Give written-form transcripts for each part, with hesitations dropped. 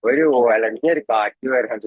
ഒരു വളണ്ടിയർ കാറ്റ് വരാൻ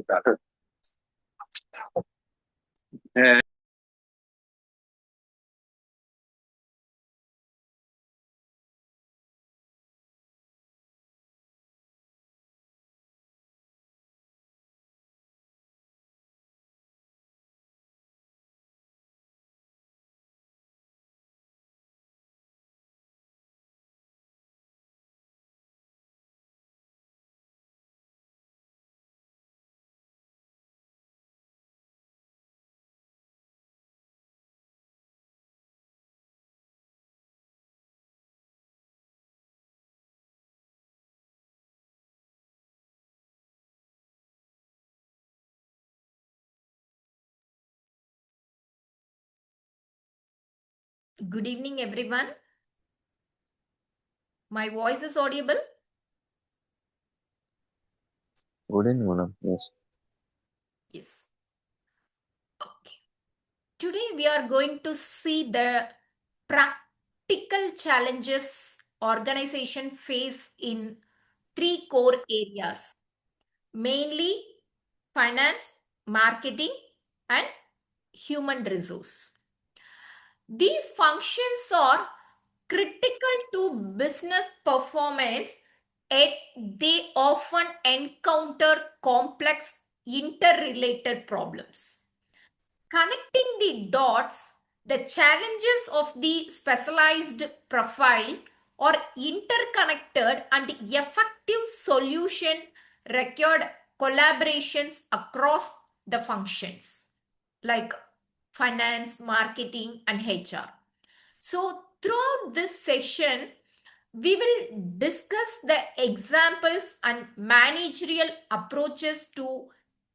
Good evening, everyone. My voice is audible? Good evening, madam. Yes. Yes. Okay. Today we are going to see the practical challenges organization face in three core areas, mainly finance, marketing, and human resource. These functions are critical to business performance, yet they often encounter complex interrelated problems. Connecting the dots, the challenges of the specialized profile are interconnected and effective solution required collaborations across the functions like finance, marketing, and HR. So, throughout this session, we will discuss the examples and managerial approaches to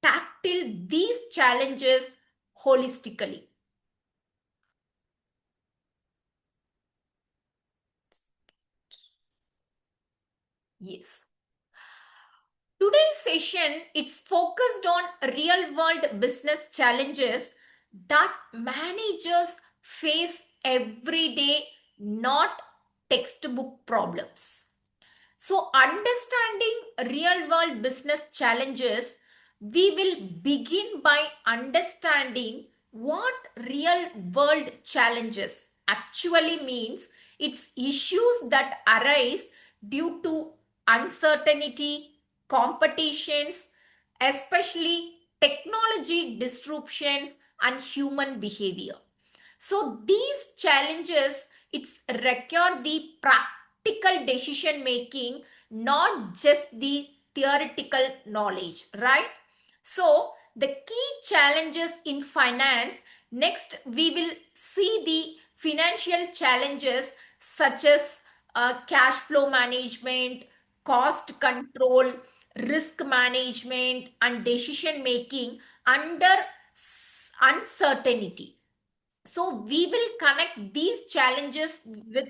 tackle these challenges holistically. Yes. Today's session it's focused on real world business challenges that managers face every day, not textbook problems. So, understanding real world business challenges, we will begin by understanding what real world challenges actually means. It's issues that arise due to uncertainty, competitions, especially technology disruptions and human behavior. So these challenges, it's require the practical decision making, not just the theoretical knowledge, right? So the key challenges in finance, next we will see the financial challenges such as cash flow management, cost control, risk management, and decision making under uncertainty. So we will connect these challenges with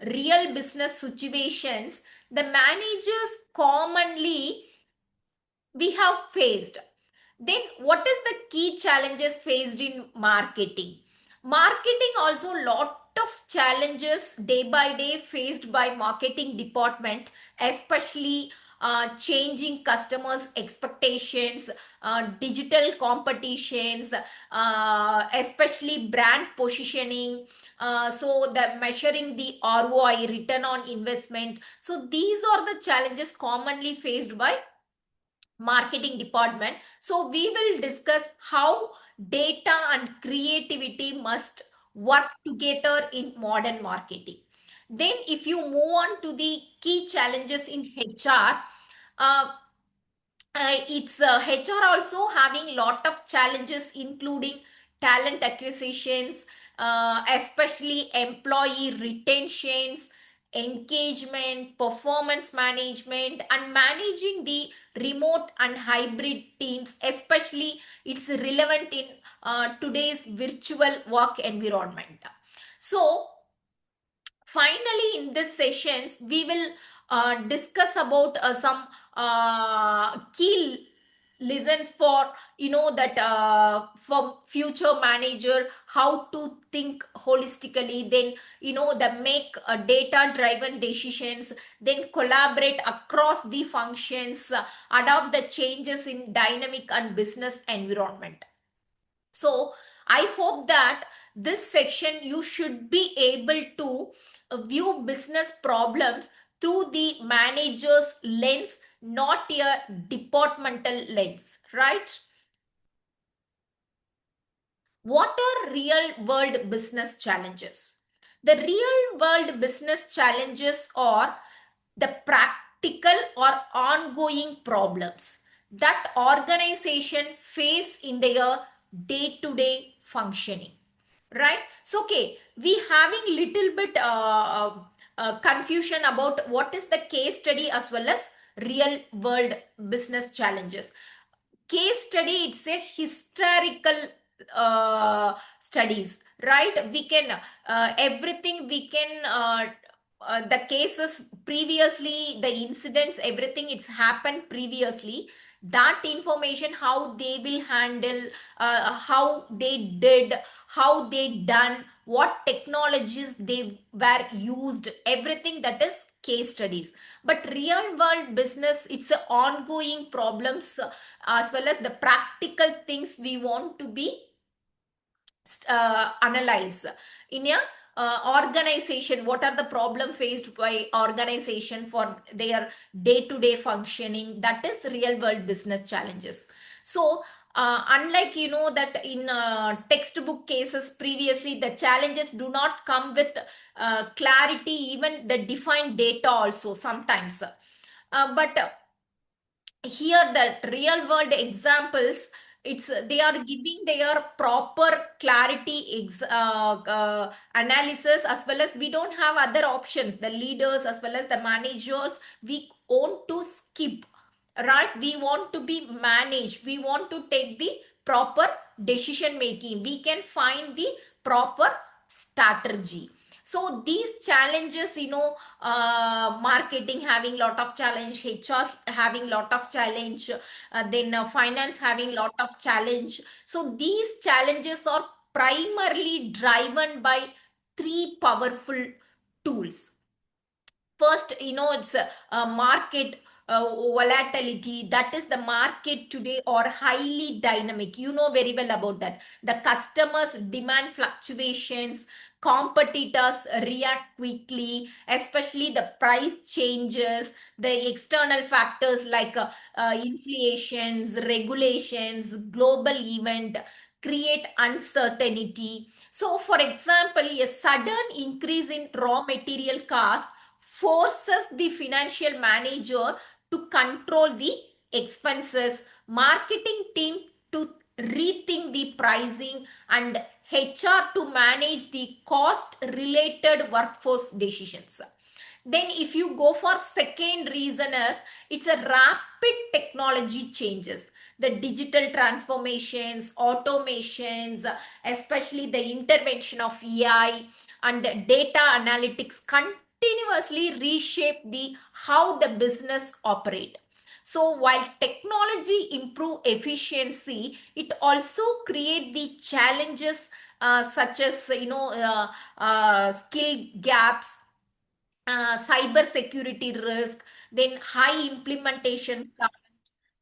real business situations the managers commonly we have faced. Then what is the key challenges faced in marketing? Marketing also lot of challenges day by day faced by marketing department, especially changing customers expectations, digital competitions, especially brand positioning, so the measuring the ROI, return on investment. So these are the challenges commonly faced by marketing department. So we will discuss how data and creativity must work together in modern marketing. Then if you move on to the key challenges in HR, uh, it's HR also having lot of challenges including talent acquisitions, especially employee retentions, engagement, performance management, and managing the remote and hybrid teams, especially it's relevant in today's virtual work environment. So finally in this sessions we will discuss about some key listens for that for future manager how to think holistically, then the make data driven decisions, then collaborate across the functions, adopt the changes in dynamic and business environment. So I hope that this section you should be able to view business problems through the manager's lens, not a departmental lens, right? What are real world business challenges? The real world business challenges are the practical or ongoing problems that organization face in their day-to-day functioning, right? So okay, we having little bit confusion about what is the case study as well as real world business challenges. Case study, it's a historical studies, right? We can everything we can the cases previously, the incidents, everything it's happened previously, that information how they will handle, how they did, how they done, what technologies they were used, everything that is case studies. But real world business, it's a ongoing problems, as well as the practical things we want to be analyze in a organization. What are the problem faced by organization for their day-to-day functioning? That is real world business challenges. So unlike that in textbook cases previously, the challenges do not come with clarity, even the defined data also sometimes, but here the real world examples, it's they are giving their proper clarity analysis, as well as we don't have other options, the leaders as well as the managers, we want to skip, right? We want to be managed, we want to take the proper decision making, we can find the proper strategy. So these challenges, marketing having lot of challenge, HR having lot of challenge, then finance having lot of challenge. So these challenges are primarily driven by three powerful tools. First, it's a market volatility. That is, the market today are highly dynamic, very well about that. The customers demand fluctuations, competitors react quickly, especially the price changes, the external factors like inflations, regulations, global event create uncertainty. So for example, a sudden increase in raw material cost forces the financial manager to control the expenses, marketing team to rethink the pricing, and HR to manage the cost related workforce decisions. Then if you go for second reason is, it's a rapid technology changes, the digital transformations, automations, especially the intervention of AI and data analytics continuously reshape the how the business operate. So while technology improve efficiency, it also create the challenges such as skill gaps, cyber security risk, then high implementation cost,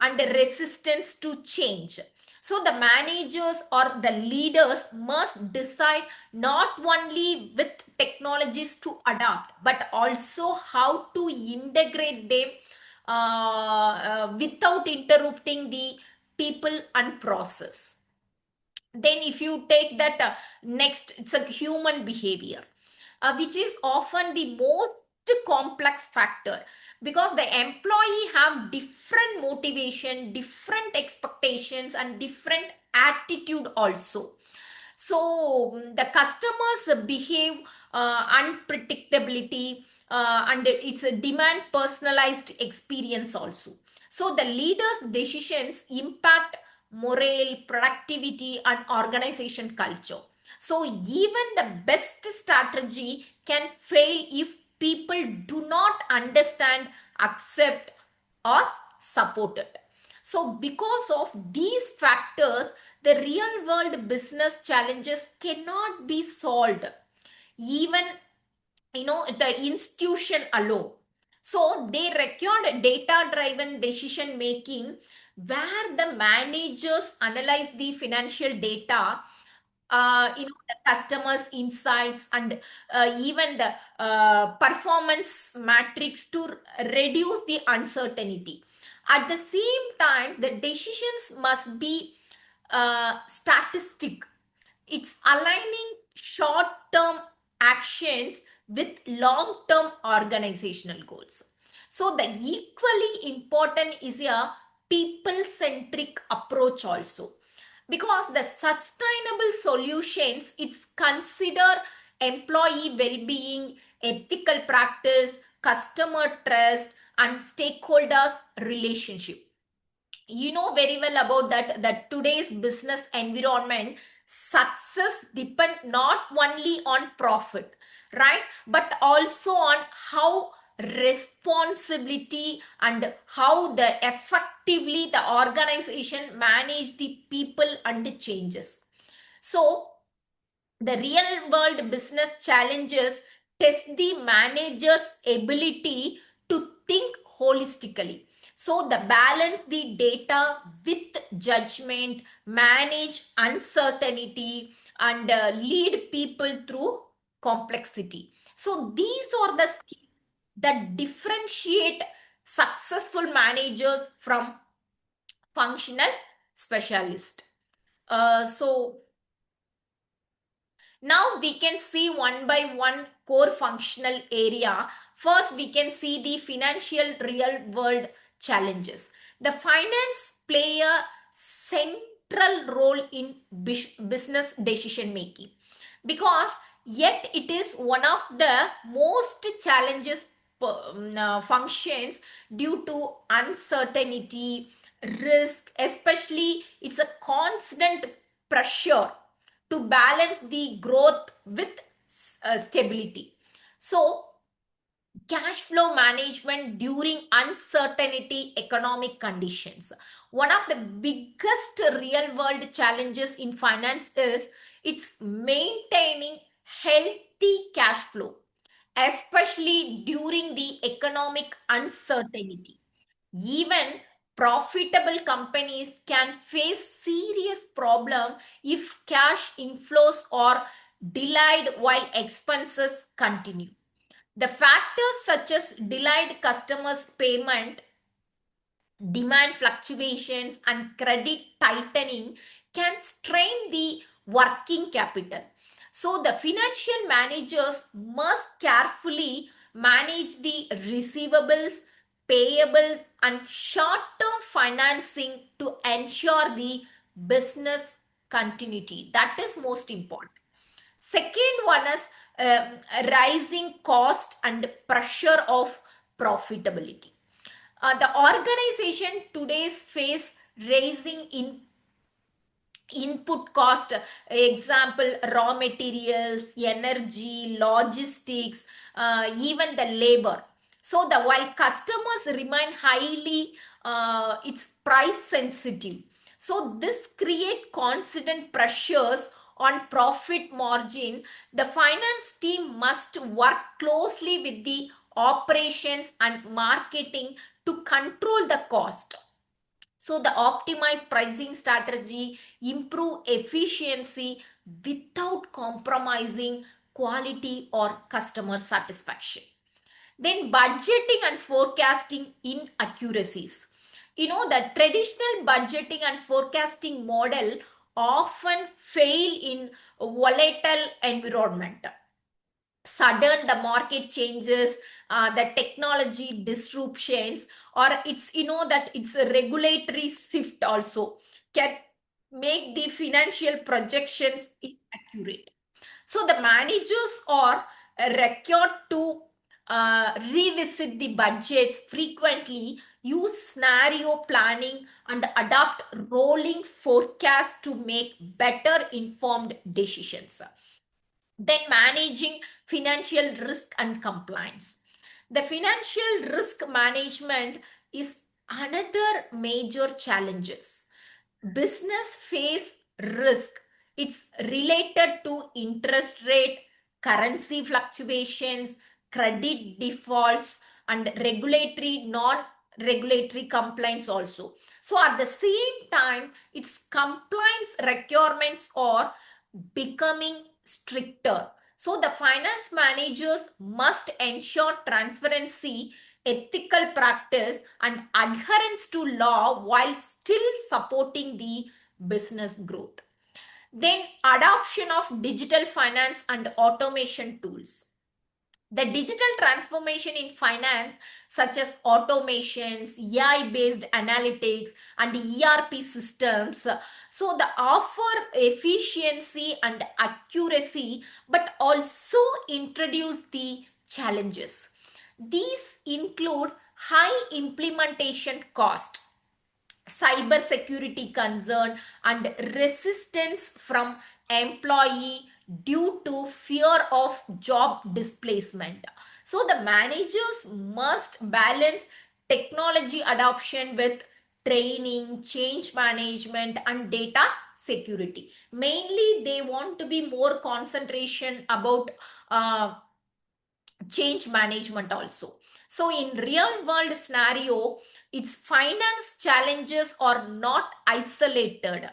and the resistance to change. So the managers or the leaders must decide not only with technologies to adopt, but also how to integrate them without interrupting the people and process. Then if you take that next, it's a human behavior, which is often the most complex factor, because the employee have different motivation, different expectations, and different attitude also. So the customers behave unpredictability, and it's a demand personalized experience also. So the leaders decisions impact morale, productivity, and organization culture. So even the best strategy can fail if people do not understand, accept, or support it. So because of these factors, the real world business challenges cannot be solved even the institution alone. So they required data driven decision making where the managers analyze the financial data, the customers insights, and even the performance matrix to reduce the uncertainty. At the same time, the decisions must be statistic. It's aligning short term actions with long term organizational goals. So the equally important is a people centric approach also, because the sustainable solutions, it's consider employee well-being, ethical practice, customer trust, and stakeholders relationship. You know very well about that today's business environment, success depend not only on profit, right, but also on how responsibility and how the effectively the organization manage the people and the changes. So the real world business challenges test the manager's ability to think holistically. So, the balance the data with judgment, manage uncertainty, and lead people through complexity. So, these are the skills that differentiate successful managers from functional specialists. So, now we can see one by one core functional area. First, we can see the financial real world challenges. The finance play a central role in business decision making, because yet it is one of the most challenges functions due to uncertainty, risk, especially it's a constant pressure to balance the growth with stability. So cash flow management during uncertainty economic conditions, one of the biggest real world challenges in finance is it's maintaining healthy cash flow, especially during the economic uncertainty. Even profitable companies can face serious problem if cash inflows are delayed while expenses continue. The factors such as delayed customers payment, demand fluctuations, and credit tightening can strain the working capital. So the financial managers must carefully manage the receivables, payables, and short-term financing to ensure the business continuity. That is most important. Second one is rising cost and pressure of profitability. The organization today's face raising in input cost, example raw materials, energy, logistics, even the labor. So the while customers remain highly it's price sensitive, so this create constant pressures on profit margin. The finance team must work closely with the operations and marketing to control the cost. So the optimized pricing strategy, improve efficiency without compromising quality or customer satisfaction. Then budgeting and forecasting inaccuracies. The traditional budgeting and forecasting model often fail in volatile environment. Sudden the market changes, the technology disruptions, or it's that it's a regulatory shift also can make the financial projections inaccurate. So the managers are required to revisit the budgets frequently, use scenario planning, and adopt rolling forecasts to make better informed decisions. Then managing financial risk and compliance. The financial risk management is Another major challenges business face risk. It's related to interest rate, currency fluctuations, credit defaults, and regulatory non regulatory compliance also. So at the same time, its compliance requirements are becoming stricter. So the finance managers must ensure transparency, ethical practice, and adherence to law while still supporting the business growth. Then adoption of digital finance and automation tools. The digital transformation in finance, such as automations, AI based analytics, and ERP systems, so the offer efficiency and accuracy, but also introduce the challenges. These include high implementation cost, cyber security concern, and resistance from employee due to fear of job displacement. So the managers must balance technology adoption with training, change management, and data security. Mainly they want to be more concentration about change management also. So in real world scenario, its finance challenges are not isolated.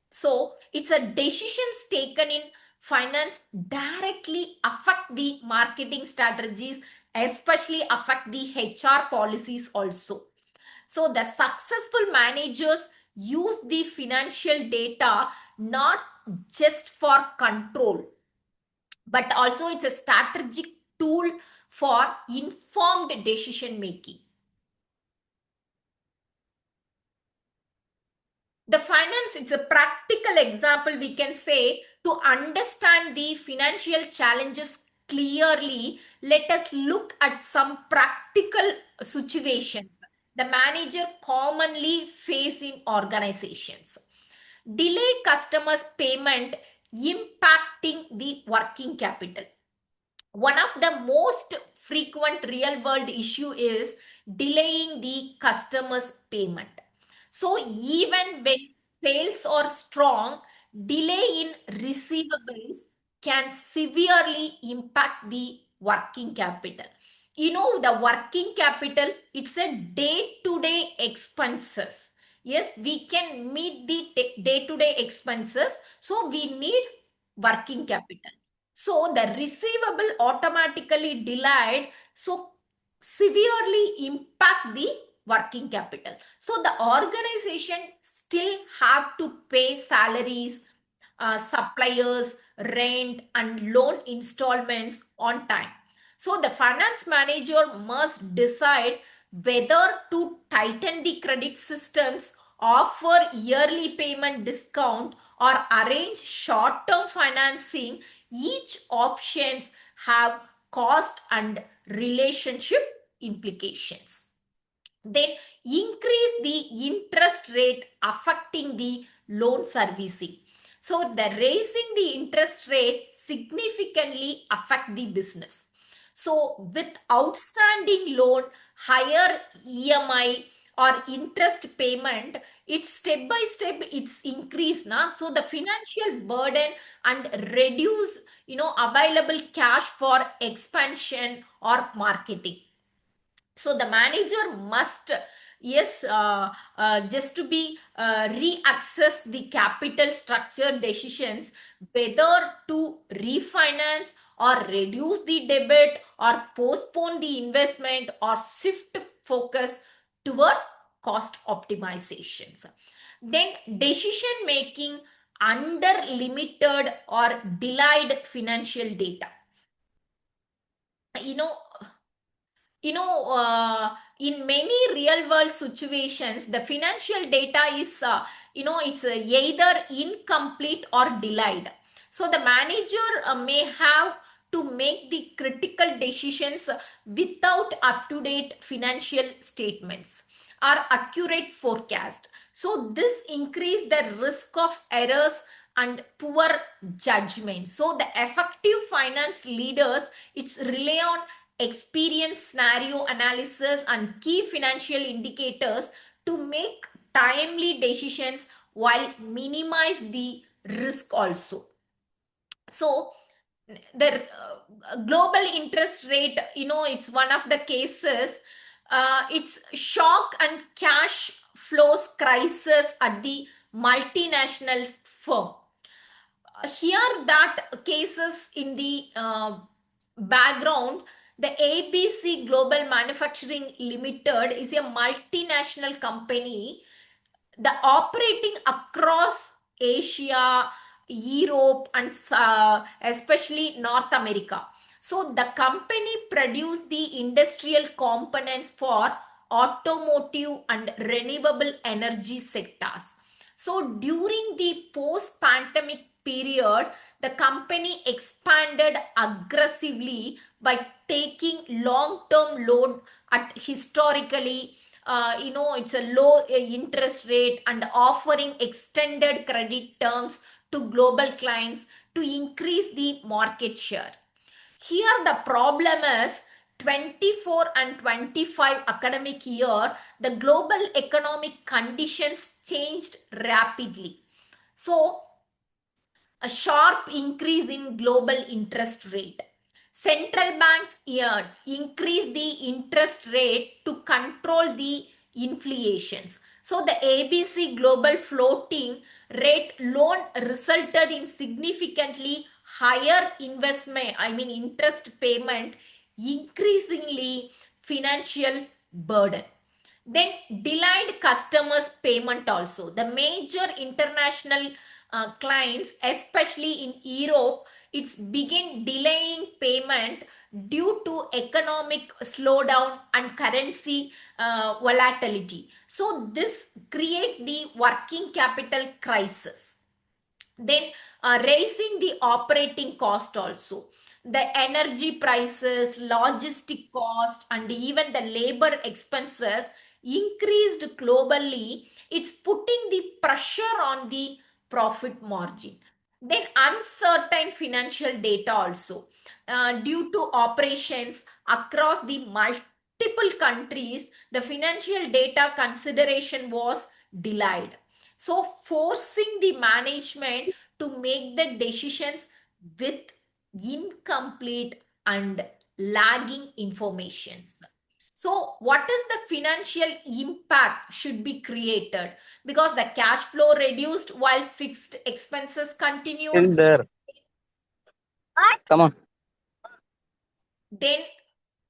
So it's a decisions taken in finance directly affect the marketing strategies, especially affect the HR policies also. So the successful managers use the financial data not just for control, but also it's a strategic tool for informed decision making. The finance, it's a practical example we can say. To understand the financial challenges clearly, let us look at some practical situations the manager commonly face in organizations. Delay customers payment impacting the working capital. One of the most frequent real world issue is delaying the customer's payment. So even when sales are strong, delay in receivables can severely impact the working capital. The working capital, it's a day to day expenses. Yes, we can meet the day to day expenses, so we need working capital. So the receivable automatically delayed, so severely impact the working capital. So the organization still have to pay salaries, suppliers, rent, and loan installments on time. So the finance manager must decide whether to tighten the credit systems, offer yearly payment discount, or arrange short-term financing. Each options have cost and relationship implications. Then increase the interest rate affecting the loan servicing. So the raising the interest rate significantly affect the business. So with outstanding loan, higher EMI or interest payment, it's step by step it's increased now. So the financial burden and reduce available cash for expansion or marketing. So the manager must, yes, just to be reaccess the capital structure decisions, whether to refinance or reduce the debt or postpone the investment or shift focus towards cost optimizations. Then decision making under limited or delayed financial data. you know in many real world situations the financial data is it's either incomplete or delayed. So the manager may have to make the critical decisions without up to date financial statements or accurate forecast. So this increase the risk of errors and poor judgment. So the effective finance leaders, it's rely on experience scenario analysis and key financial indicators to make timely decisions while minimize the risk also. So the global interest rate, it's one of the cases. It's shock and cash flows crisis at the multinational firm. Here that cases in the background, the ABC Global Manufacturing Limited is a multinational company, the operating across Asia, Europe, and especially North America. So the company produced the industrial components for automotive and renewable energy sectors. So during the post-pandemic period, the company expanded aggressively by taking long-term loan at historically it's a low interest rate and offering extended credit terms to global clients to increase the market share. Here the problem is 24 and 25 academic year, the global economic conditions changed rapidly. So a sharp increase in global interest rate. Central banks here increase the interest rate to control the inflations. So the ABC global floating rate loan resulted in significantly higher interest payment, increasingly financial burden. Then delayed customers payment also. The major international clients, especially in Europe, it's begin delaying payment due to economic slowdown and currency volatility. So this create the working capital crisis. Then raising the operating cost also, the energy prices, logistic cost, and even the labor expenses increased globally. It's putting the pressure on the profit margin. Then uncertain financial data also, due to operations across the multiple countries, the financial data consideration was delayed, so forcing the management to make the decisions with incomplete and lagging informations. So what is the financial impact should be created? Because the cash flow reduced while fixed expenses continued. Still there. Come on. Then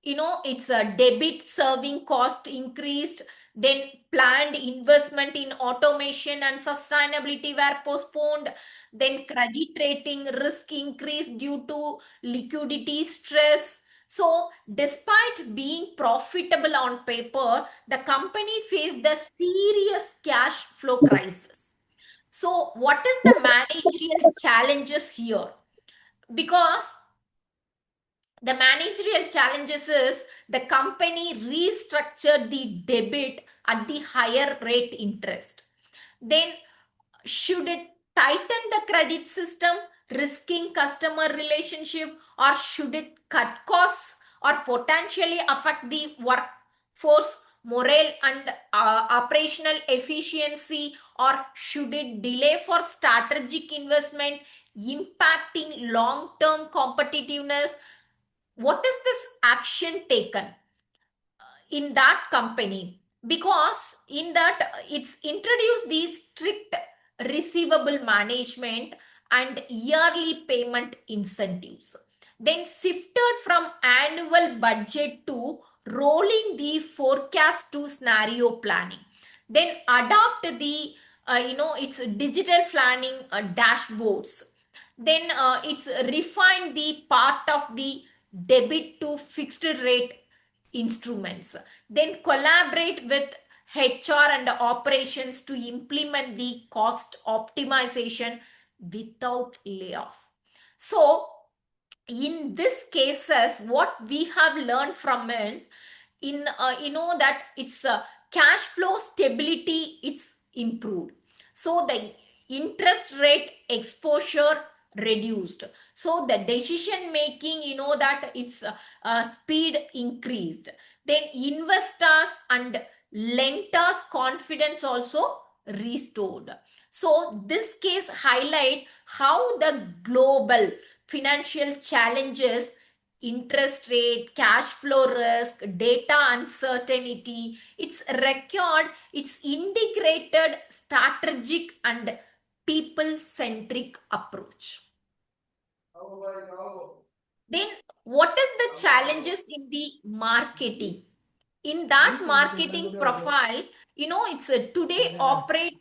it's a debit serving cost increased. Then planned investment in automation and sustainability were postponed. Then credit rating risk increased due to liquidity stress. So despite being profitable on paper, the company faced the serious cash flow crisis. So what is the managerial challenges here? Because the managerial challenges is the company restructured the debit at the higher rate interest. Then should it tighten the credit system, risking customer relationship, or should it cut costs or potentially affect the workforce morale and operational efficiency, or should it delay for strategic investment impacting long-term competitiveness? What is this action taken in that company? Because in that it's introduced these strict receivable management and yearly payment incentives, then shifted from annual budget to rolling the forecast to scenario planning, then adopt the it's digital planning dashboards. Then it's refined the part of the debit to fixed rate instruments, then collaborate with HR and operations to implement the cost optimization without layoff. So in this cases, what we have learned from it, in that it's cash flow stability, it's improved. So the interest rate exposure reduced. So the decision making, that its speed increased. Then investors and lenders confidence also restored. So this case highlight how the global financial challenges, interest rate, cash flow risk, data uncertainty, its record, its integrated strategic and people centric approach. Then what is the challenges in the marketing? In that marketing profile, it's today operate,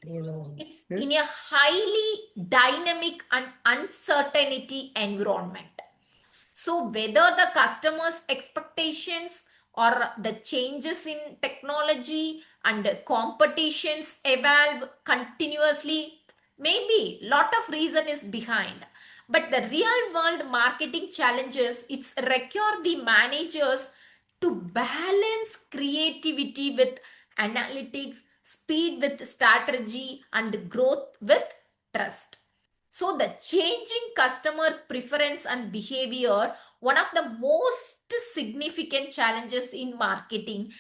it's in a highly dynamic and uncertainty environment. So whether the customer's expectations or the changes in technology and competitions evolve continuously, maybe lot of reason is behind. But the real world marketing challenges, it's require the managers to balance creativity with analytics, speed with strategy, and growth with trust. So the changing customer preference and behavior, one of the most significant challenges in marketing.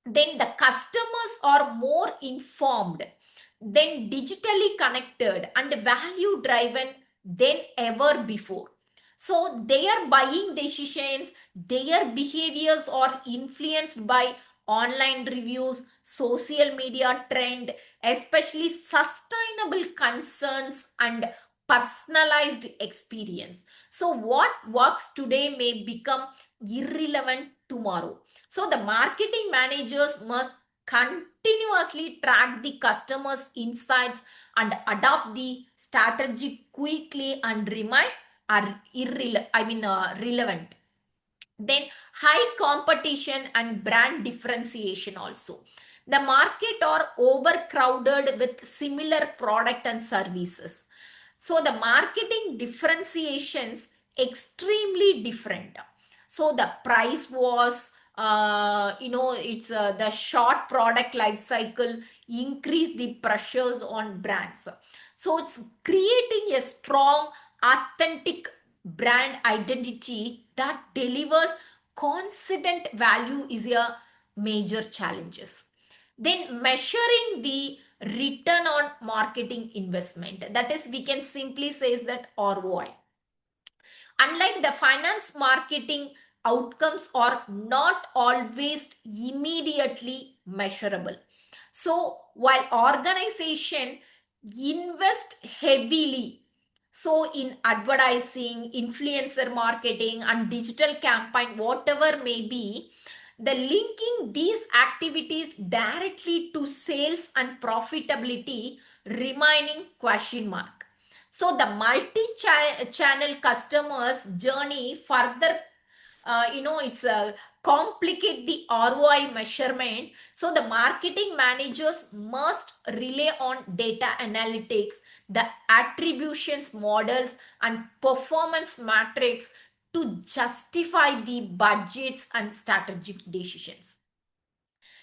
Then the customers are more informed, then digitally connected and value driven than ever before. So their buying decisions, their behaviors are influenced by online reviews, social media trend, especially sustainable concerns and personalized experience. So what works today may become irrelevant tomorrow. So the marketing managers must continuously track the customers' insights and adopt the strategy quickly and remain relevant. Then high competition and brand differentiation also. The market are overcrowded with similar product and services. So the marketing differentiations extremely different. So the price was, it's the short product life cycle increase the pressures on brands. So it's creating a strong, authentic brand identity that delivers consistent value is a major challenges. Then measuring the return on marketing investment, that is, we can simply say is that ROI. Unlike the finance marketing, outcomes are not always immediately measurable. So while organization invest heavily, so in advertising, influencer marketing and digital campaign, whatever may be, the linking these activities directly to sales and profitability remaining question mark. So the multi-channel customers journey further, it's complicate the ROI measurement. So the marketing managers must rely on data analytics, the attributions models and performance matrix to justify the budgets and strategic decisions.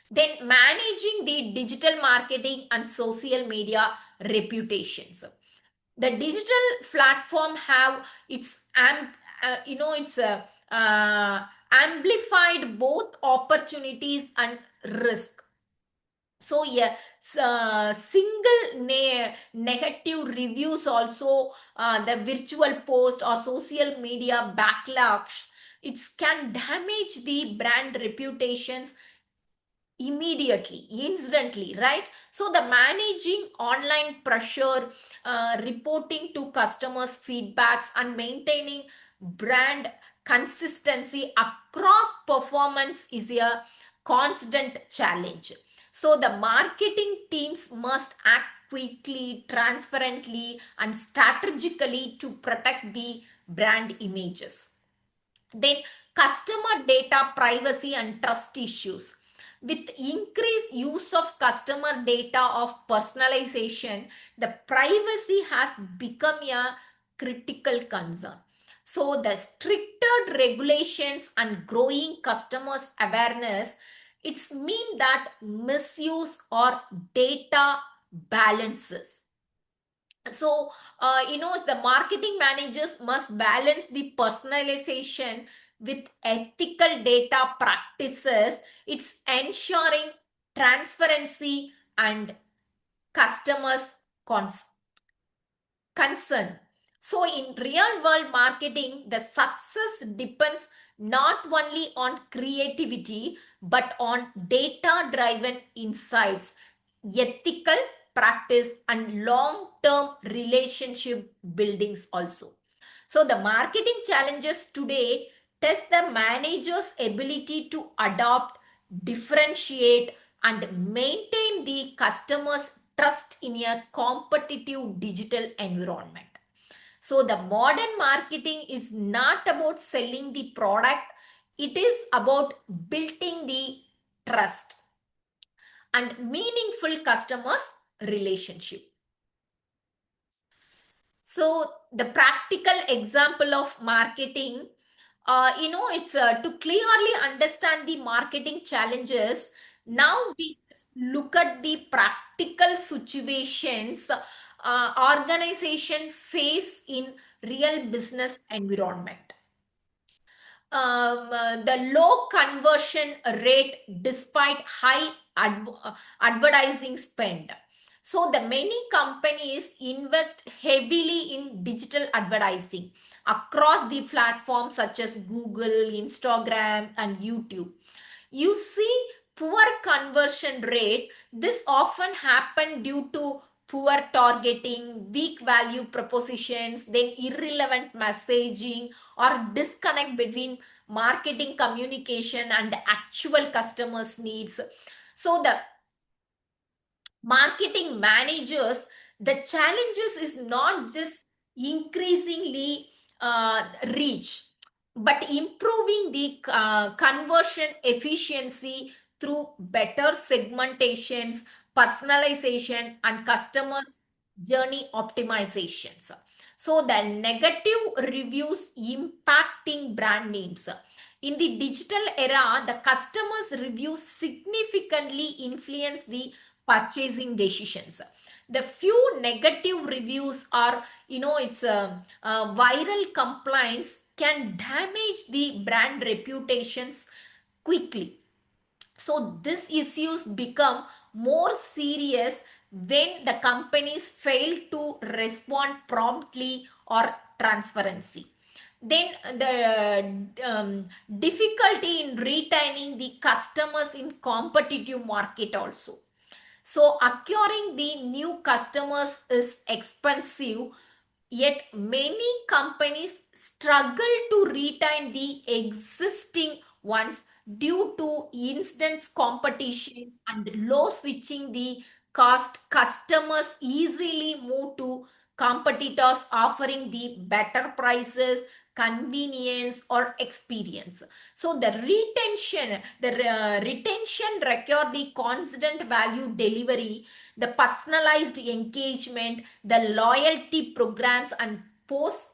Then managing the digital marketing and social media reputations. The digital platform have its amplified both opportunities and risk. So yeah, single negative reviews also, the virtual post or social media backlash, it can damage the brand reputations immediately, instantly, right? So the managing online pressure, reporting to customers feedbacks and maintaining brand consistency across performance is a constant challenge. So the marketing teams must act quickly, transparently and strategically to protect the brand images. Then customer data privacy and trust issues. With increased use of customer data of personalization, the privacy has become a critical concern. So the stricter regulations and growing customers awareness, it's mean that misuse or data balances. So the marketing managers must balance the personalization with ethical data practices. It's ensuring transparency and customers concern. So, in real world marketing, the success depends not only on creativity but on data driven insights, ethical practice, and long term relationship buildings also. So, the marketing challenges today test the manager's ability to adopt, differentiate, and maintain the customer's trust in a competitive digital environment. So, the modern marketing is not about selling the product, it is about building the trust and meaningful customers relationship. So, the practical example of marketing, it's to clearly understand the marketing challenges. Now we look at the practical situations organization face in real business environment. The low conversion rate despite high advertising spend. So the many companies invest heavily in digital advertising across the platforms such as Google, Instagram, and YouTube. You see poor conversion rate. This often happen due to poor targeting, weak value propositions, then irrelevant messaging, or disconnect between marketing communication and actual customers needs. So the marketing managers, the challenges is not just increasingly reach but improving the conversion efficiency through better segmentations, personalization, and customers journey optimizations. So the negative reviews impacting brand names. In the digital era, the customers reviews significantly influence the purchasing decisions. The few negative reviews are, it's viral complaints can damage the brand reputations quickly. So these issues become more serious when the companies fail to respond promptly or transparency. Then the difficulty in retaining the customers in competitive market also. So acquiring the new customers is expensive, yet many companies struggle to retain the existing ones due to instant competition and low switching the cost. Customers easily move to competitors offering the better prices, convenience, or experience. So the retention require the constant value delivery, the personalized engagement, the loyalty programs, and post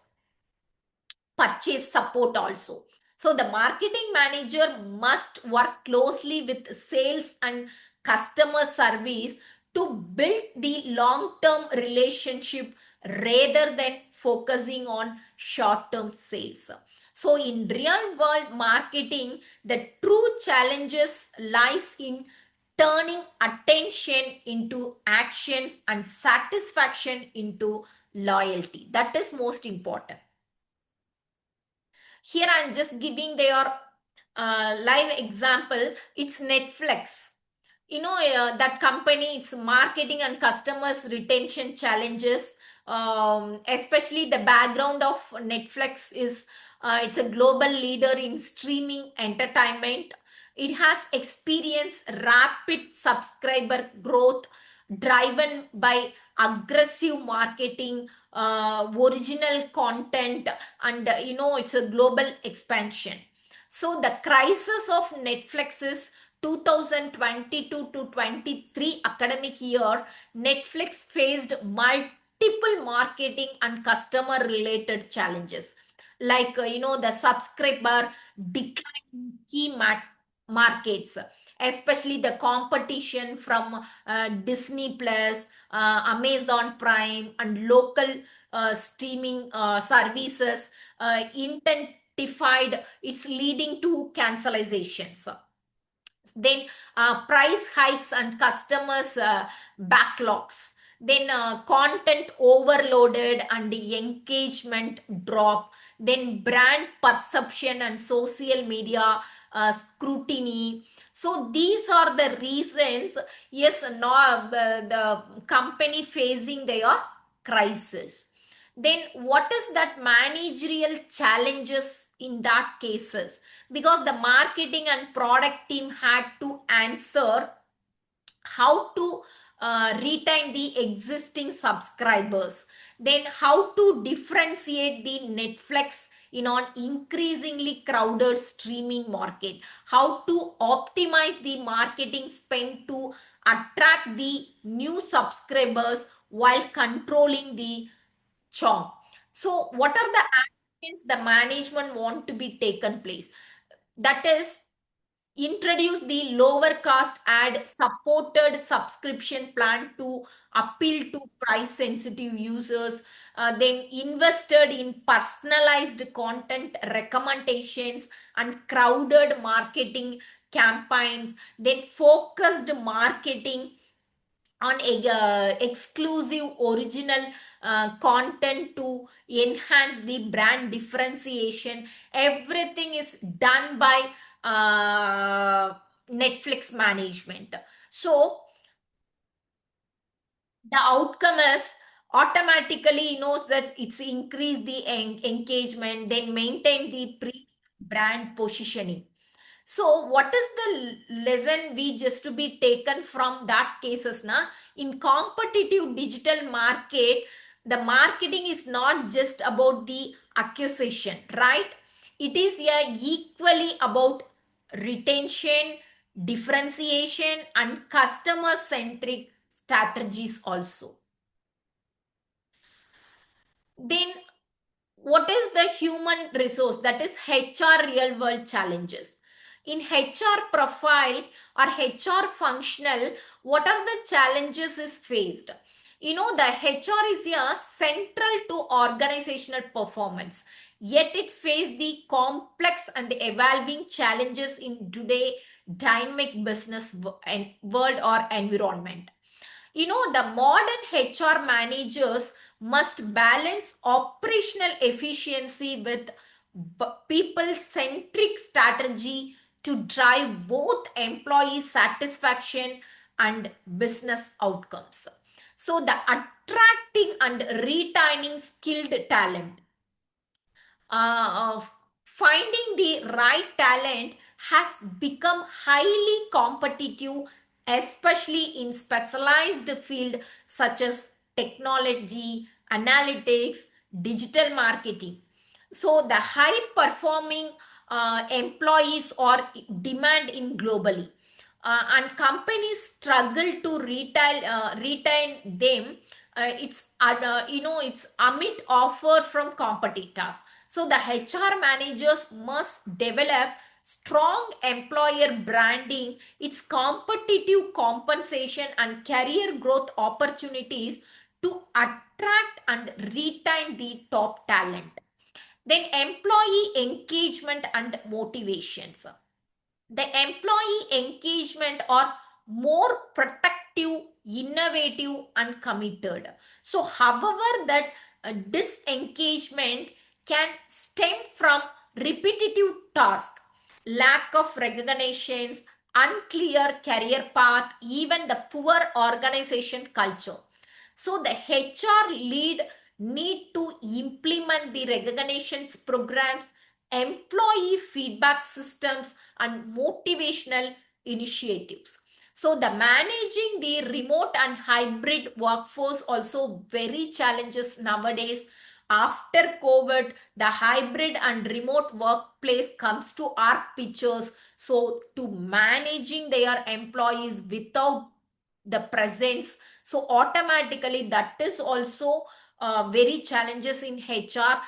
purchase support also. So the marketing manager must work closely with sales and customer service to build the long term relationship rather than focusing on short term sales. So in real world marketing, the true challenges lies in turning attention into actions and satisfaction into loyalty. That is most important. Here I'm just giving their live example. It's Netflix. That company, its marketing and customers retention challenges. Especially the background of Netflix is it's a global leader in streaming entertainment. It has experienced rapid subscriber growth driven by aggressive marketing, original content, and it's a global expansion. So the crisis of Netflix is 2022 to 23 academic year. Netflix faced multiple marketing and customer related challenges like the subscriber decline in key markets, especially the competition from Disney Plus, Amazon Prime, and local streaming services intensified. It's leading to cancelizations. Then price hikes and customers backlogs, then content overloaded and engagement drop, then brand perception and social media scrutiny. So these are the reasons, yes, no, the company facing their crisis. Then what is that managerial challenges in that cases? Because the marketing and product team had to answer how to retain the existing subscribers, then how to differentiate the Netflix in an increasingly crowded streaming market, how to optimize the marketing spend to attract the new subscribers while controlling the churn. So what are the actions the management want to be taken place? That is, introduce the lower cost ad supported subscription plan to appeal to price sensitive users, then invested in personalized content recommendations and crowded marketing campaigns, then focused marketing on exclusive original content to enhance the brand differentiation. Everything is done by Netflix management. So the outcome is automatically knows that it's increase the engagement, then maintain the pre brand positioning. So what is the lesson we just to be taken from that cases na? In competitive digital market, the marketing is not just about the acquisition, right? It is equally about retention, differentiation, and customer centric strategies also. Then what is the human resource, that is HR real world challenges? In HR profile or HR functional, what are the challenges is faced? You know, the HR is central to organizational performance, yet it faces the complex and the evolving challenges in today dynamic business world or environment. You know, the modern HR managers must balance operational efficiency with people centric strategy to drive both employee satisfaction and business outcomes. So, the attracting and retaining skilled talent, finding the right talent has become highly competitive, especially in specialized field such as technology, analytics, digital marketing. So the high performing employees are demand in globally, and companies struggle to retain them. It's amid offer from competitors. So the HR managers must develop strong employer branding, its competitive compensation and career growth opportunities to attract and retain the top talent. Then employee engagement and motivations. The employee engagement are more protective, innovative, and committed. So, however, that disengagement can stem from repetitive tasks, lack of recognitions, unclear career path, even the poor organization culture. So the HR lead need to implement the recognitions programs, employee feedback systems, and motivational initiatives. So the managing the remote and hybrid workforce also very challenges nowadays. After COVID, the hybrid and remote workplace comes to our pictures. So to managing their employees without the presence, so automatically that is also very challenges in HR,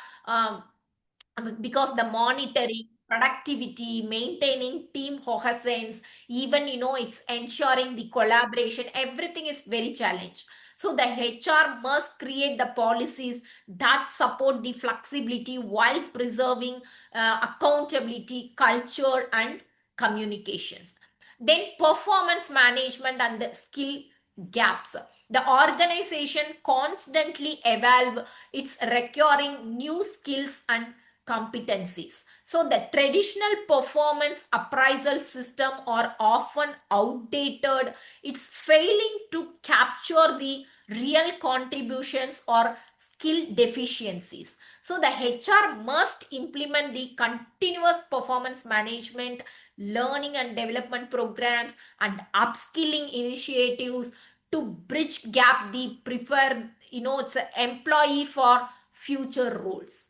because the monitoring, productivity, maintaining team cohesive, even it's ensuring the collaboration. Everything is very challenged. So the HR must create the policies that support the flexibility while preserving accountability, culture, and communications. Then performance management and the skill gaps. The organization constantly evolve its recurring new skills and competencies. So the traditional performance appraisal system are often outdated. It's failing to capture the real contributions or skill deficiencies. So the HR must implement the continuous performance management, learning and development programs, and upskilling initiatives to bridge gap the preferred it's an employee for future roles.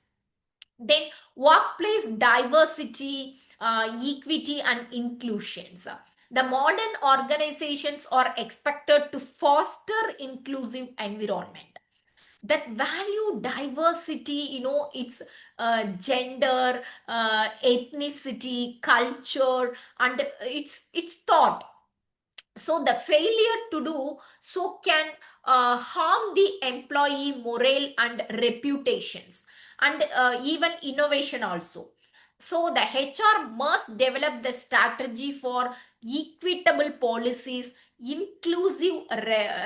Then workplace diversity, equity, and inclusions. The modern organizations are expected to foster inclusive environment that value diversity, it's gender, ethnicity, culture, and it's thought. So the failure to do so can harm the employee morale and reputations, and even innovation also. So the HR must develop the strategy for equitable policies, inclusive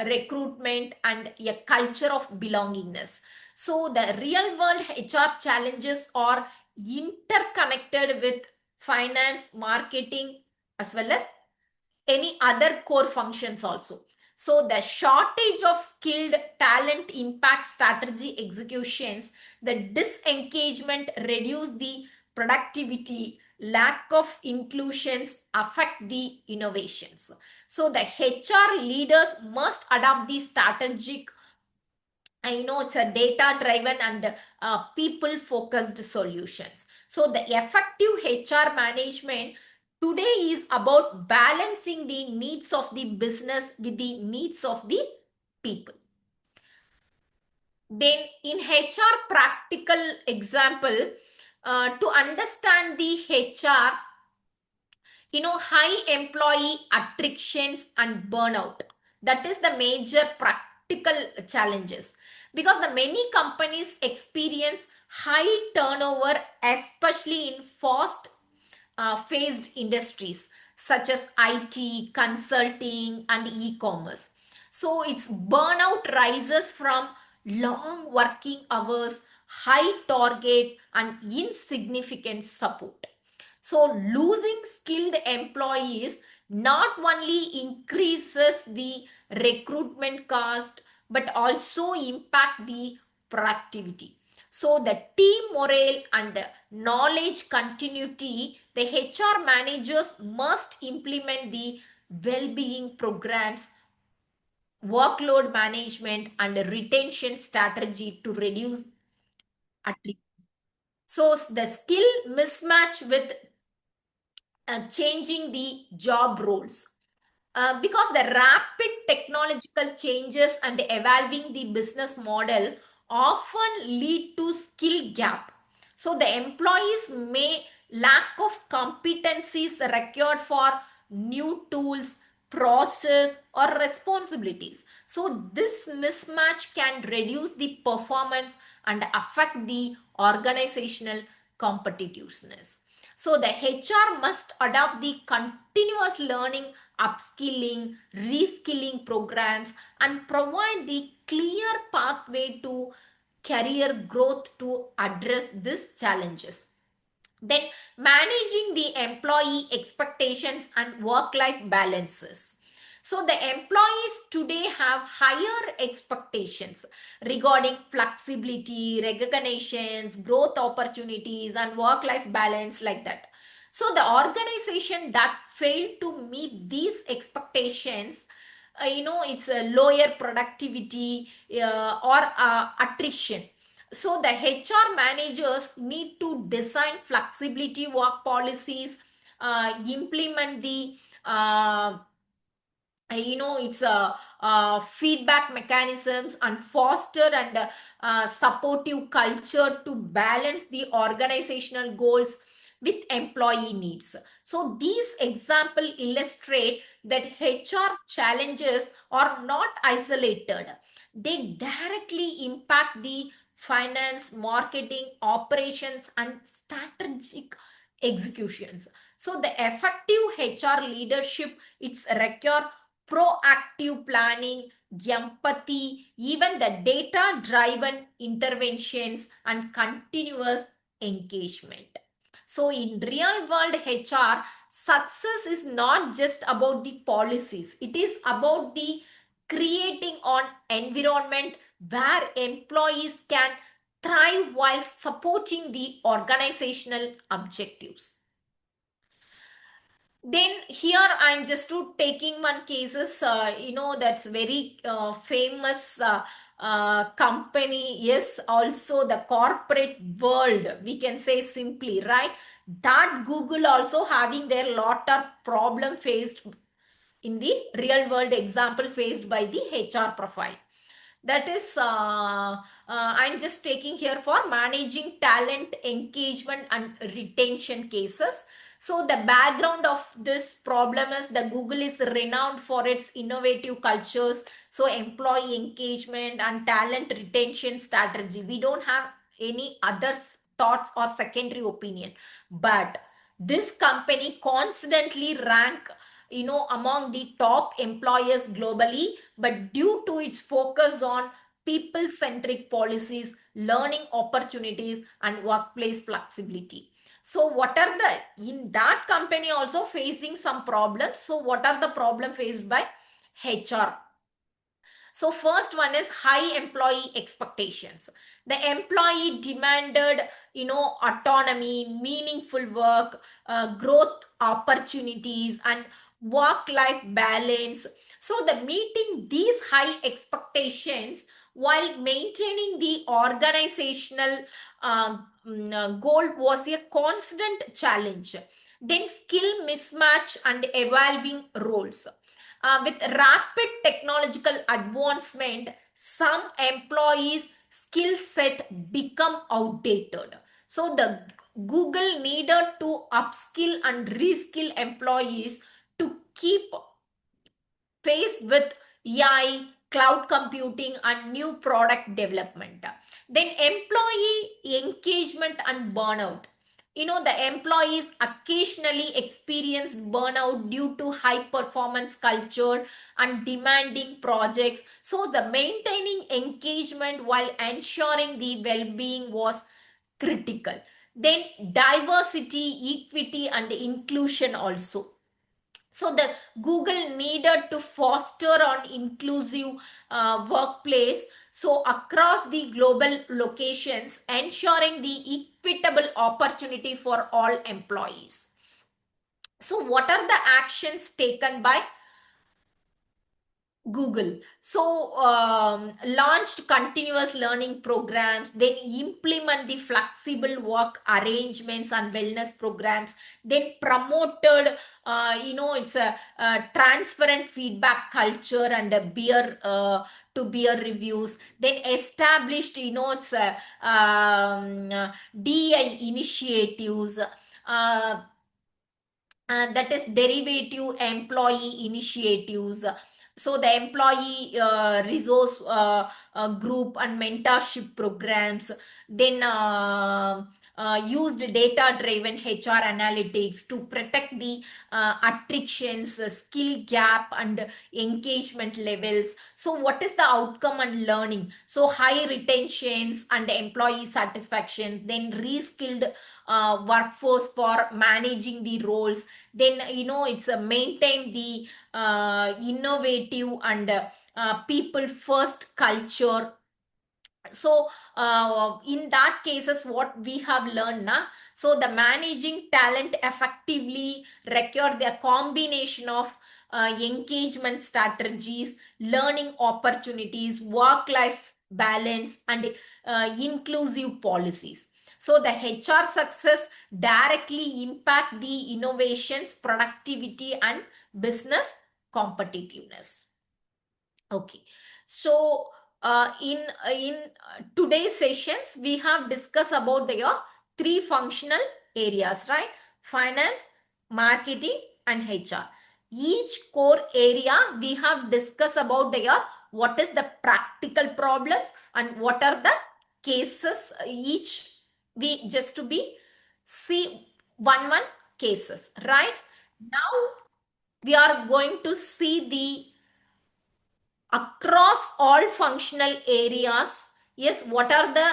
recruitment, and a culture of belongingness. So the real world HR challenges are interconnected with finance, marketing, as well as any other core functions also. So the shortage of skilled talent impacts strategy executions. The disengagement reduce the productivity. Lack of inclusions affect the innovations. So the HR leaders must adopt the strategic, it's a data driven and people focused solutions. So the effective HR management today is about balancing the needs of the business with the needs of the people. Then in HR practical example, to understand the HR, high employee attritions and burnout, that is the major practical challenges, because the many companies experience high turnover, especially in fast phased industries such as IT, consulting, and e-commerce. So its burnout rises from long working hours, high targets, and insignificant support. So losing skilled employees not only increases the recruitment cost but also impact the productivity. So the team morale and knowledge continuity, the HR managers must implement the well-being programs, workload management, and retention strategy to reduce attrition. So the skill mismatch with changing the job roles. Because the rapid technological changes and evolving the business model often lead to skill gap. So the employees may lack of competencies required for new tools, process, or responsibilities. So this mismatch can reduce the performance and affect the organizational competitiveness. So the HR must adopt the continuous learning, upskilling, reskilling programs, and provide the clear pathway to career growth to address these challenges. Then managing the employee expectations and work-life balances. So the employees today have higher expectations regarding flexibility, recognitions, growth opportunities, and work-life balance, like that. So the organization that fail to meet these expectations, it's a lower productivity or attrition. So the HR managers need to design flexibility work policies, implement the it's a feedback mechanisms, and foster and supportive culture to balance the organizational goals, with employee needs. So these examples illustrate that HR challenges are not isolated. They directly impact the finance, marketing, operations, and strategic executions. So the effective HR leadership, it's require proactive planning, empathy, even the data driven interventions, and continuous engagement. So in real world HR, success is not just about the policies, it is about the creating an environment where employees can thrive while supporting the organizational objectives. Then here I'm just taking one cases, that's very famous company. Yes, also the corporate world, we can say simply, right? That Google also having their lot of problem faced in the real world example faced by the HR profile. That is, I'm just taking here for managing talent engagement and retention cases. So the background of this problem is the Google is renowned for its innovative cultures, so employee engagement and talent retention strategy. We don't have any other thoughts or secondary opinion, but this company constantly rank among the top employers globally, but due to its focus on people centric policies, learning opportunities, and workplace flexibility. So what are the, in that company also facing some problems? So what are the problem faced by HR? So first one is high employee expectations. The employee demanded, autonomy, meaningful work, growth opportunities, and work-life balance. So the meeting these high expectations while maintaining the organizational goal was a constant challenge. Then skill mismatch and evolving roles. With rapid technological advancement, some employees' skill set become outdated. So the Google needed to upskill and reskill employees to keep pace with AI, cloud computing, and new product development. Then employee engagement and burnout. The employees occasionally experience burnout due to high performance culture and demanding projects. So the maintaining engagement while ensuring the well-being was critical. Then diversity, equity, and inclusion also. So the Google needed to foster an inclusive workplace, so across the global locations, ensuring the equitable opportunity for all employees. So what are the actions taken by Google? So launched continuous learning programs, then implement the flexible work arrangements and wellness programs, then promoted it's a transparent feedback culture and a peer to peer reviews, then established it's a DI initiatives, that is derivative employee initiatives. So the employee resource group and mentorship programs, then used data driven HR analytics to protect the attractions, skill gap, and engagement levels. So what is the outcome and learning? So high retentions and employee satisfaction, then reskilled workforce for managing the roles, then it's maintain the innovative and people first culture. So in that cases what we have learned now, so the managing talent effectively require the combination of engagement strategies, learning opportunities, work life balance, and inclusive policies. So the HR success directly impact the innovations, productivity, and business competitiveness. Okay, so in today's sessions we have discussed about the three functional areas, right? Finance, marketing, and HR. Each core area we have discussed about their what is the practical problems and what are the cases. Each we just to be see one cases, right? Now we are going to see the across all functional areas. Yes, what are the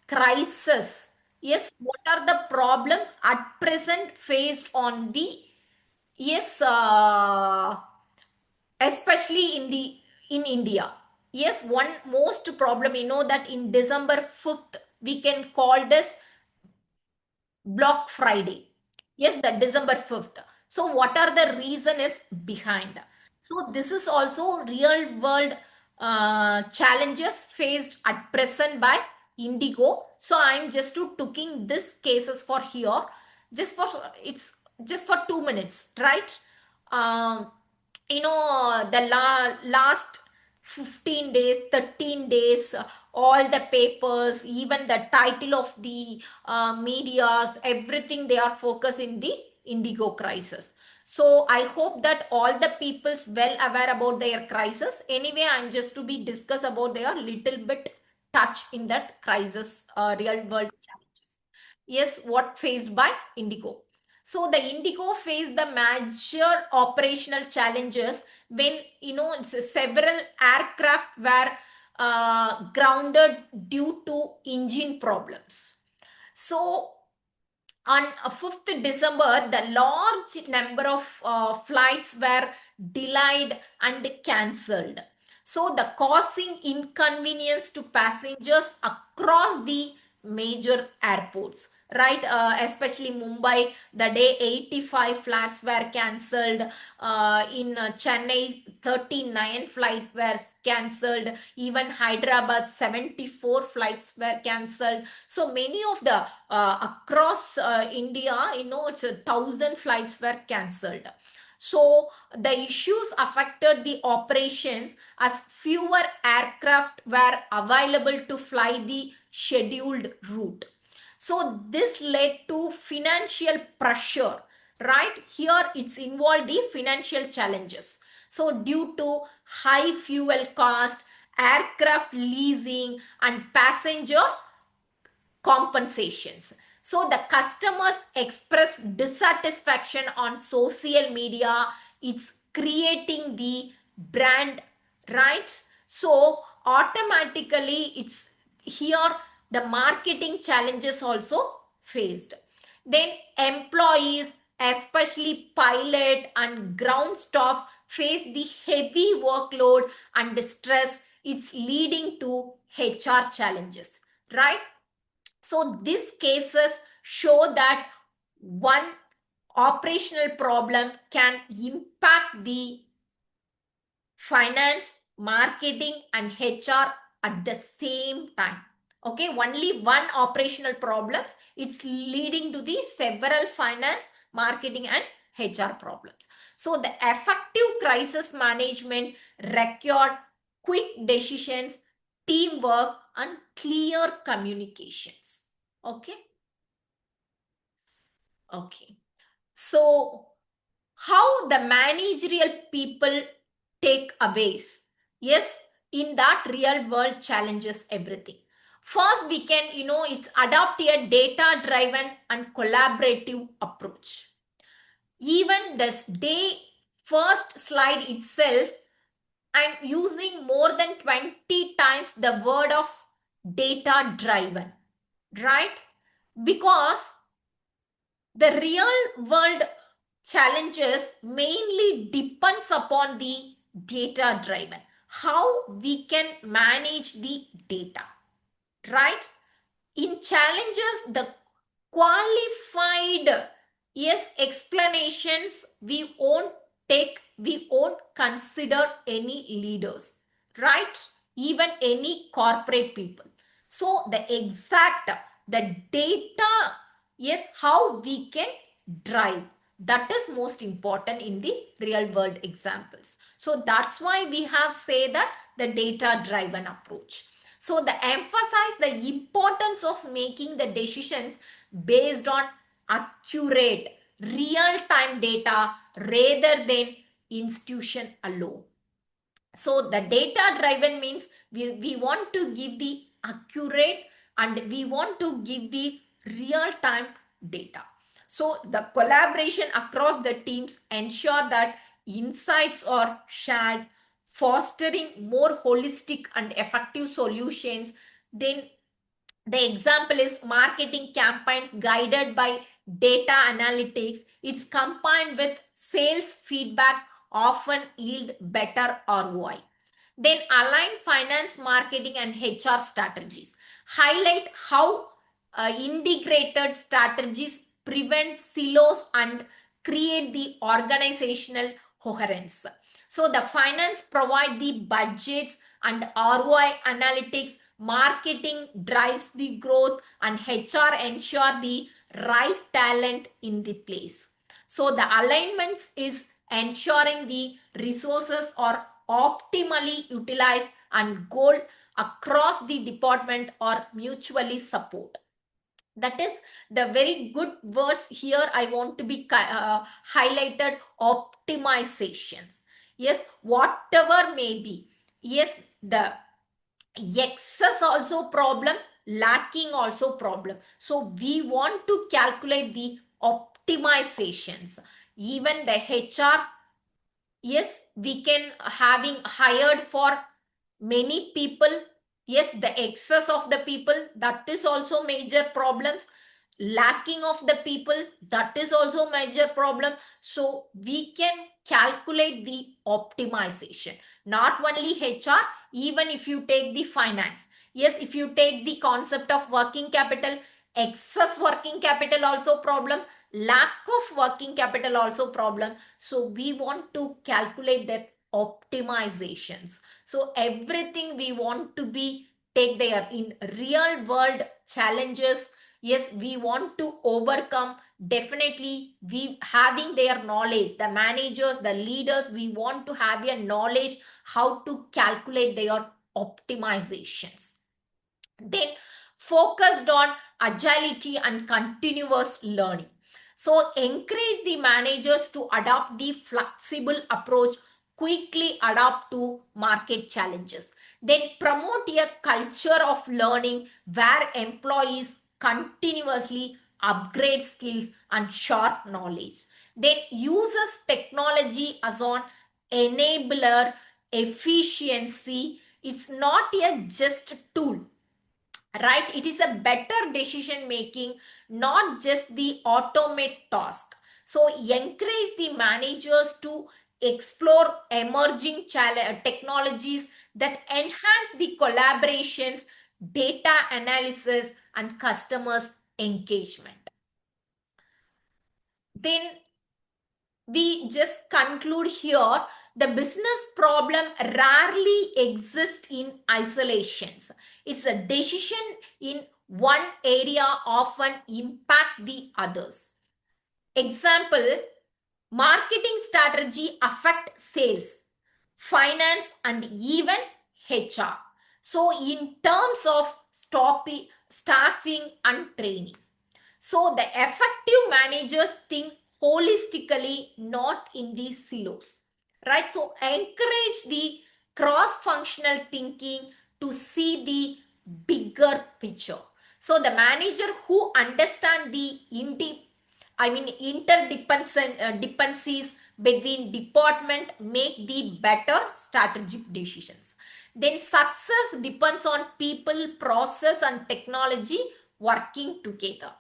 crises? Yes, what are the problems at present faced on the, yes, especially in India. Yes, one most problem, that in December 5th we can call this Block Friday. Yes, the December 5th. So what are the reason is behind? So this is also real world challenges faced at present by Indigo. So I'm just to taking this cases for here, just for it's just for 2 minutes, right? Um, the last 15 days, 13 days, all the papers, even the title of the medias, everything they are focused in the Indigo crisis. So I hope that all the people's well aware about their crisis. Anyway, I'm just to be discuss about their little bit touch in that crisis, real world challenges. Yes, what faced by Indigo. So the Indigo faced the major operational challenges when several aircraft were grounded due to engine problems. So on 5th December, the large number of flights were delayed and cancelled. So the causing inconvenience to passengers across the major airports, right? Especially Mumbai, the day 85 flights were cancelled. In Chennai, 39 flights were cancelled. Even Hyderabad, 74 flights were cancelled. So many of the across India, it's 1,000 flights were cancelled. So the issues affected the operations as fewer aircraft were available to fly the scheduled route. So this led to financial pressure, right? Here it's involved the financial challenges. So due to high fuel cost, aircraft leasing, and passenger compensations. So the customers express dissatisfaction on social media. It's creating the brand, right? So automatically it's here the marketing challenges also faced. Then employees, especially pilot and ground staff, face the heavy workload and stress. It's leading to HR challenges, right? So these cases show that one operational problem can impact the finance, marketing, and HR at the same time. Okay, only one operational problems, it's leading to the several finance, marketing, and HR problems. So the effective crisis management required quick decisions, teamwork, and clear communications. Okay. Okay. So how the managerial people take aways? Yes, in that real world challenges everything. First, we can, it's adopt a data driven and collaborative approach. Even this day first slide itself, I'm using more than 20 times the word of data driven, right? Because the real world challenges mainly depends upon the data driven, how we can manage the data, right? In challenges, the qualified, yes, explanations, we won't consider any leaders, right? Even any corporate people. So the exact, the data, yes, how we can drive, that is most important in the real world examples. So that's why we have say that the data driven approach. So the emphasize the importance of making the decisions based on accurate, real-time data rather than institution alone. So the data driven means we want to give the accurate and we want to give the real time data. So the collaboration across the teams ensure that insights are shared, fostering more holistic and effective solutions. Then the example is marketing campaigns guided by data analytics. It's combined with sales feedback often yield better ROI. Then align finance, marketing, and HR strategies. Highlight how integrated strategies prevent silos and create the organizational coherence. So the finance provide the budgets and ROI analytics, marketing drives the growth, and HR ensure the right talent in the place. So the alignments is ensuring the resources are optimally utilized and goal across the department are mutually support. That is the very good words here I want to be highlighted. Optimizations, yes, whatever may be, yes, the excess also problem, lacking also problem. So we want to calculate the optimizations. Even the HR, yes, we can having hired for many people, yes, the excess of the people, that is also major problems. Lacking of the people, that is also major problem. So we can calculate the optimization. Not only HR, even if you take the finance, yes, if you take the concept of working capital, excess working capital also problem, lack of working capital also problem. So we want to calculate that optimizations. So everything we want to be take there in real world challenges, yes, we want to overcome. Definitely we having their knowledge, the managers, the leaders, we want to have a knowledge how to calculate their optimizations. Then focused on agility and continuous learning. So encourage the managers to adopt the flexible approach, quickly adapt to market challenges. Then promote a culture of learning where employees continuously upgrade skills and sharp knowledge. Then uses technology as an enabler efficiency. It's not a just tool, right? It is a better decision making, not just the automate task. So encourage the managers to explore emerging technologies that enhance the collaborations, data analysis, and customers engagement. Then we just conclude here, the business problem rarely exists in isolations. It's a decision in one area often impact the others. Example, marketing strategy affect sales, finance, and even HR. So in terms of staffing and training. So the effective managers think holistically, not in the silos, right? So encourage the cross-functional thinking to see the bigger picture. So the manager who understand the interdependencies between department make the better strategic decisions. Then success depends on people, process, and technology working together.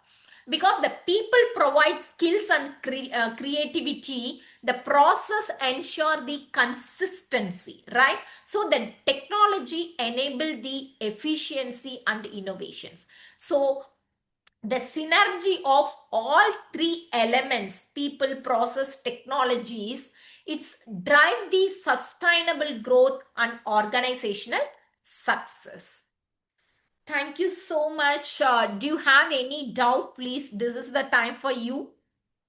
Because the people provide skills and creativity, the process ensure the consistency, right? So the technology enable the efficiency and innovations. So the synergy of all three elements, people, process, technologies, it's drive the sustainable growth and organizational success. Thank you so much. Do you have any doubt, please? This is the time for you.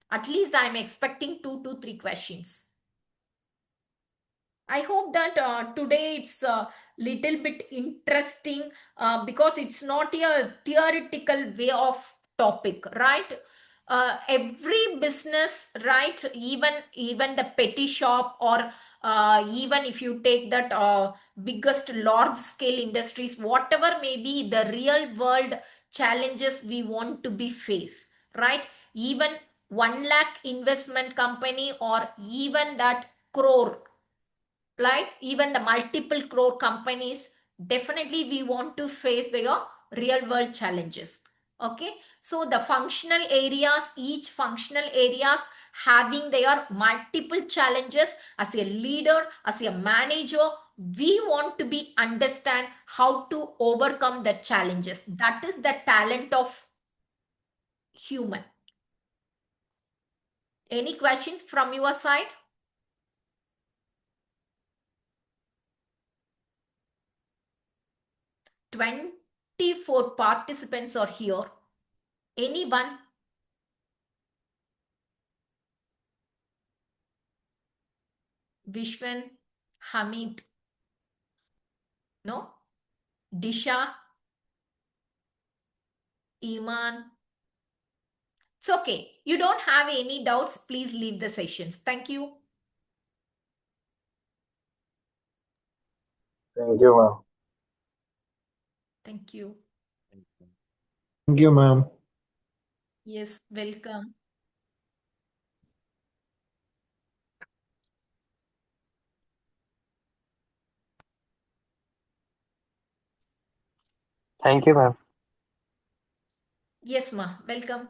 At least I'm expecting 2 to 3 questions. I hope that today it's a little bit interesting because it's not a theoretical way of topic, right? every business, right? Even the petty shop, or even if you take that biggest large scale industries, whatever may be the real world challenges we want to be faced, right? Even 1 lakh investment company, or even that crore, like even the multiple crore companies, definitely we want to face their real world challenges. Okay, so the functional areas, each functional areas having their multiple challenges. As a leader, as a manager, we want to be understand how to overcome the challenges. That is the talent of human. Any questions from your side? 24 participants are here. Anyone? Vishwan, Hamid, no? Disha, Iman. It's okay. You don't have any doubts, please leave the sessions. Thank you. Thank you, ma'am. Thank you. Thank you, ma'am. Yes, welcome. Thank you, ma'am. Yes, ma. Welcome.